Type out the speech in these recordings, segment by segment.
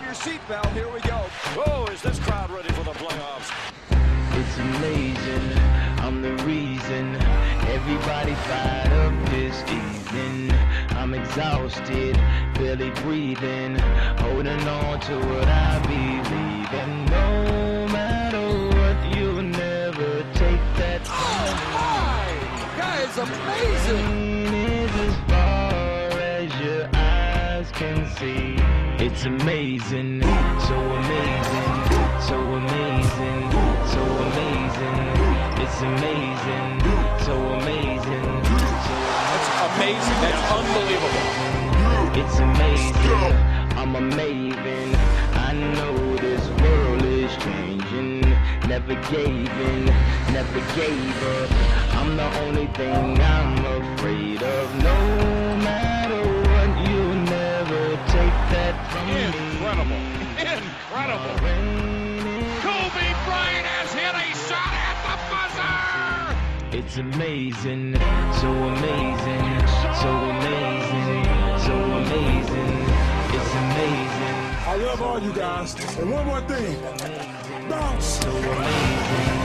your seatbelt. Here we go. Oh, is this crowd ready for the playoffs? It's amazing, I'm the reason everybody fired up this evening. I'm exhausted, barely breathing, holding on to what I believe in. No matter what, you'll never take that. Oh, my! That is amazing! Is as far as your eyes can see. It's amazing, so amazing, so amazing, so amazing. It's amazing, so amazing, so That's amazing. That's unbelievable. it's amazing. I'm a maven. I know this world is changing. Never gave in, never gave up. I'm the only thing I'm afraid of. No matter what, you'll never take that from Incredible. me. Incredible. Kobe Bryant has hit a shot at the buzzer! It's amazing, so amazing, so amazing, so amazing. It's amazing. I love all you guys. And one more thing. Bounce. So amazing,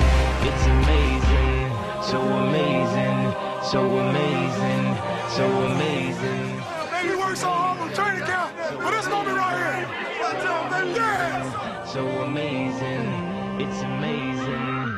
it's amazing, so amazing, so amazing, so amazing. Baby works so hard on training camp, but it's gonna be right here. Yeah. So amazing, it's amazing.